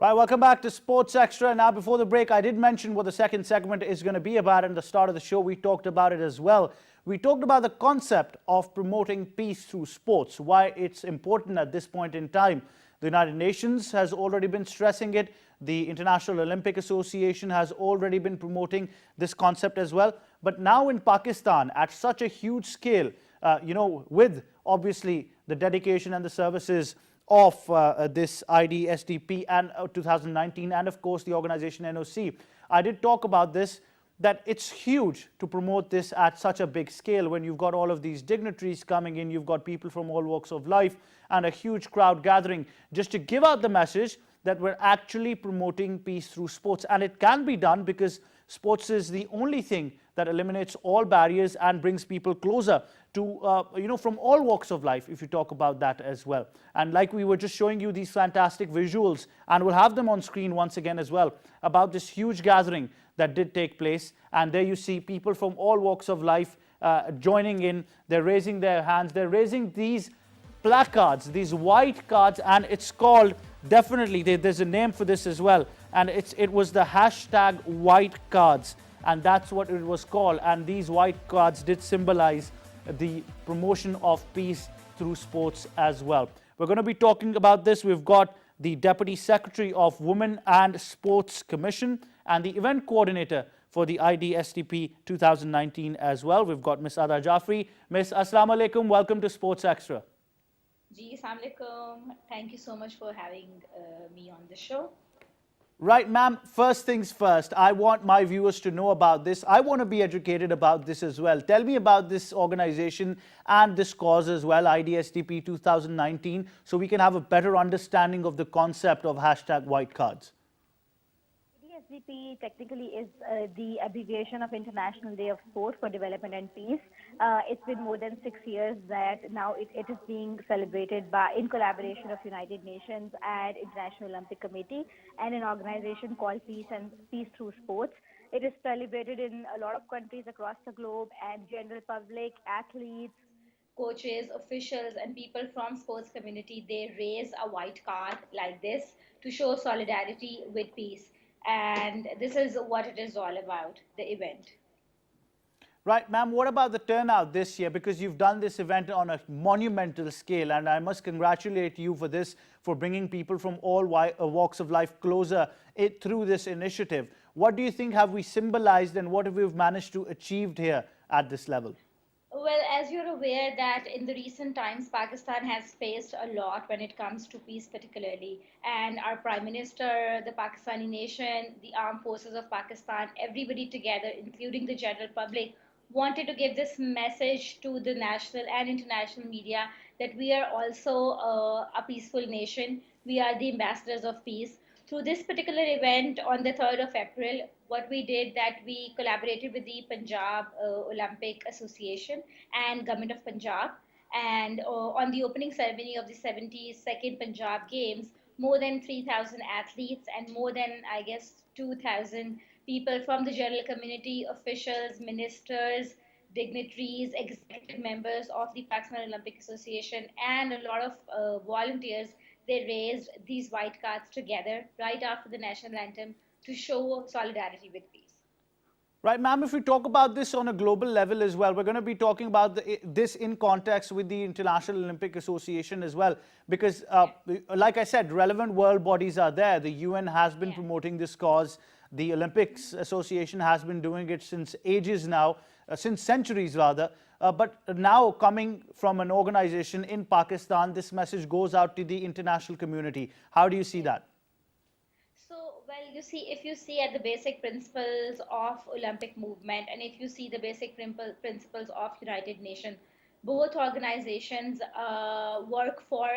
Right, welcome back to Sports Extra. Now, before the break, I did mention what the second segment is going to be about. At the start of the show, we talked about it as well. We talked about the concept of promoting peace through sports, why it's important at this point in time. The United Nations has already been stressing it. The International Olympic Association has already been promoting this concept as well. But now in Pakistan, at such a huge scale, with obviously the dedication and the services of this IDSDP and 2019, and of course the organization NOC. I did talk about this, that it's huge to promote this at such a big scale when you've got all of these dignitaries coming in, you've got people from all walks of life and a huge crowd gathering just to give out the message that we're actually promoting peace through sports. And it can be done because sports is the only thing that eliminates all barriers and brings people closer to, from all walks of life, if you talk about that as well. And like we were just showing you these fantastic visuals, and we'll have them on screen once again as well, about this huge gathering that did take place. And there you see people from all walks of life joining in. They're raising their hands. They're raising these placards, these white cards, and it's called, definitely, there's a name for this as well, and it was the hashtag Whitecards, and that's what it was called. And these white cards did symbolize the promotion of peace through sports as well. We're going to be talking about this. We've got the Deputy Secretary of Women and Sports Commission and the event coordinator for the IDSDP 2019 as well. We've got Miss Ada Jaffery. Miss, Assalamu alaikum. Welcome to Sports Extra. Ji, Assalamu alaikum. Thank you so much for having me on the show. Right, ma'am, first things first, I want my viewers to know about this. I want to be educated about this as well. Tell me about this organization and this cause as well, IDSDP 2019, so we can have a better understanding of the concept of hashtag Whitecards. IDSDP technically is the abbreviation of International Day of Sport for Development and Peace. It's been more than 6 years that now it is being celebrated in collaboration of United Nations and International Olympic Committee and an organization called Peace Through Sports. It is celebrated in a lot of countries across the globe, and general public, athletes, coaches, officials, and people from sports community, they raise a white card like this to show solidarity with peace. And this is what it is all about, the event. Right, ma'am, what about the turnout this year? Because you've done this event on a monumental scale, and I must congratulate you for this, for bringing people from all walks of life closer through this initiative. What do you think have we symbolized, and what have we managed to achieve here at this level? Well, as you're aware that in the recent times, Pakistan has faced a lot when it comes to peace particularly. And our Prime Minister, the Pakistani nation, the armed forces of Pakistan, everybody together, including the general public, wanted to give this message to the national and international media that we are also a peaceful nation. We are the ambassadors of peace. Through this particular event on the 3rd of April, what we did that we collaborated with the Punjab Olympic Association and Government of Punjab. And on the opening ceremony of the 72nd Punjab Games, more than 3,000 athletes and more than, I guess, 2,000 people from the general community, officials, ministers, dignitaries, executive members of the Pakistan Olympic Association, and a lot of volunteers, they raised these white cards together right after the national anthem to show solidarity with peace. Right, ma'am, if we talk about this on a global level as well, we're going to be talking about this in context with the International Olympic Association as well, because like I said, relevant world bodies are there. The UN has been promoting this cause. The Olympics Association has been doing it since ages now, since centuries rather. But now coming from an organization in Pakistan, this message goes out to the international community. How do you see that? Well, you see, if you see at the basic principles of Olympic movement, and if you see the basic principles of United Nations, both organizations work for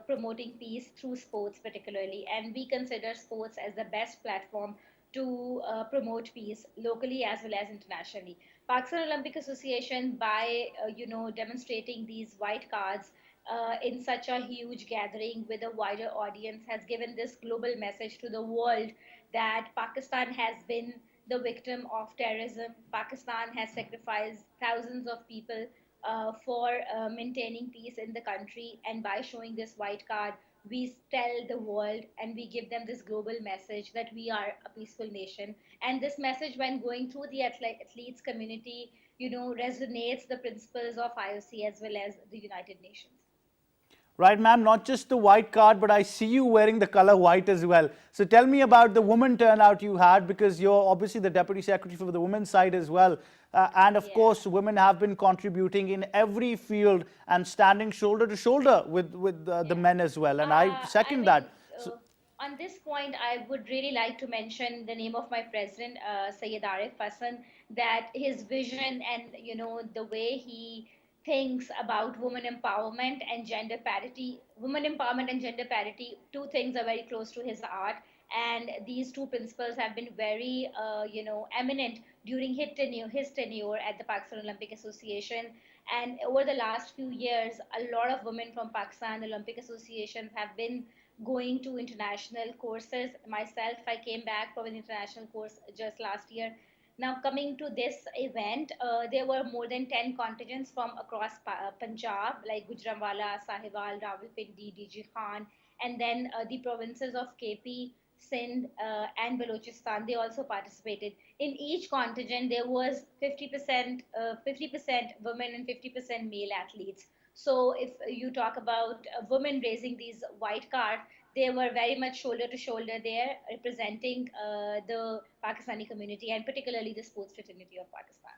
promoting peace through sports particularly, and we consider sports as the best platform to promote peace locally as well as internationally. Pakistan Olympic Association, by demonstrating these white cards in such a huge gathering with a wider audience, has given this global message to the world that Pakistan has been the victim of terrorism. Pakistan has sacrificed thousands of people for maintaining peace in the country, and by showing this white card, we tell the world and we give them this global message that we are a peaceful nation. And this message, when going through the athletes community, resonates the principles of IOC as well as the United Nations. Right, ma'am, not just the white card, but I see you wearing the color white as well. So tell me about the women turnout you had, because you're obviously the Deputy Secretary for the women's side as well. And of course, women have been contributing in every field and standing shoulder to shoulder with the men as well. And I second that. On this point, I would really like to mention the name of my president, Syed Hassan, that his vision and, the way he thinks about women empowerment and gender parity. Women empowerment and gender parity, two things are very close to his heart. And these two principles have been very, eminent during his tenure at the Pakistan Olympic Association. And over the last few years, a lot of women from Pakistan Olympic Association have been going to international courses. Myself, I came back from an international course just last year. Now, coming to this event, there were more than 10 contingents from across Punjab, like Gujranwala, Sahiwal, Rawalpindi, DG Khan, and then the provinces of KP, Sindh, and Balochistan. They also participated. In each contingent, there was 50% women and 50% male athletes. So if you talk about women raising these white cards, they were very much shoulder to shoulder there, representing the Pakistani community and particularly the sports fraternity of Pakistan.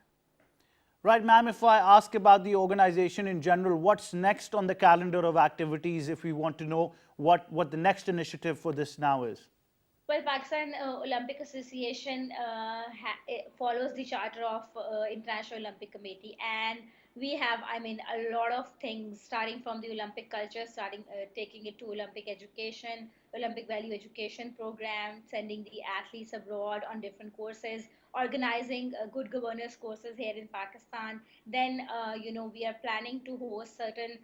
Right, ma'am, if I ask about the organization in general, what's next on the calendar of activities if we want to know what the next initiative for this now is? Well, Pakistan Olympic Association follows the charter of International Olympic Committee, and we have, a lot of things, starting from the Olympic culture, taking it to Olympic education, Olympic value education program, sending the athletes abroad on different courses, organizing good governance courses here in Pakistan. Then, we are planning to host certain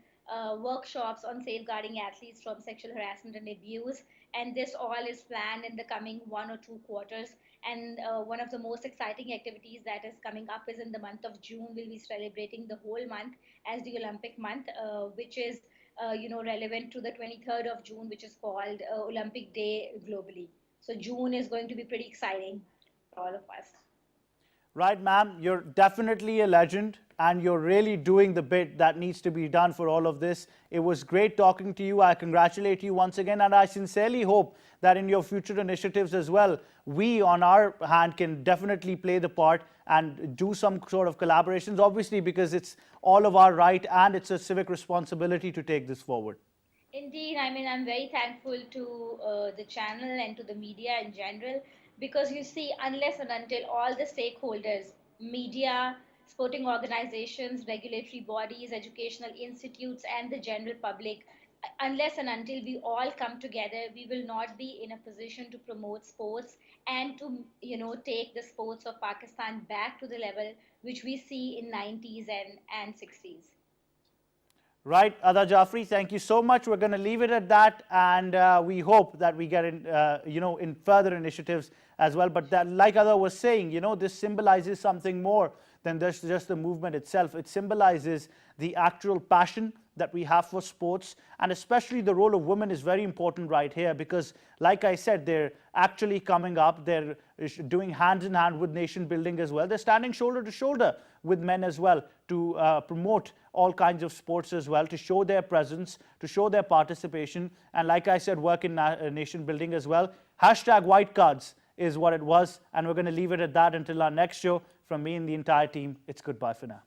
workshops on safeguarding athletes from sexual harassment and abuse. And this all is planned in the coming 1 or 2 quarters. And one of the most exciting activities that is coming up is in the month of June. We'll be celebrating the whole month as the Olympic month, which is relevant to the 23rd of June, which is called Olympic Day globally. So June is going to be pretty exciting for all of us. Right, ma'am, you're definitely a legend and you're really doing the bit that needs to be done for all of this. It was great talking to you. I congratulate you once again, and I sincerely hope that in your future initiatives as well, we on our hand can definitely play the part and do some sort of collaborations, obviously, because it's all of our right and it's a civic responsibility to take this forward. Indeed, I'm very thankful to the channel and to the media in general, because you see, unless and until all the stakeholders, media, sporting organizations, regulatory bodies, educational institutes, and the general public, unless and until we all come together, we will not be in a position to promote sports and to, take the sports of Pakistan back to the level which we see in 90s and 60s. Right, Ada Jaffery, thank you so much. We're going to leave it at that, and we hope that we get in, in further initiatives as well. But that, like Ada was saying, this symbolizes something more than just the movement itself. It symbolizes the actual passion that we have for sports, and especially the role of women is very important right here, because like I said, they're actually coming up, they're doing hand in hand with nation building as well. They're standing shoulder to shoulder with men as well to promote all kinds of sports as well, to show their presence, to show their participation, and like I said, work in nation building as well. Hashtag Whitecards is what it was, and we're going to leave it at that until our next show. From me and the entire team, it's goodbye for now.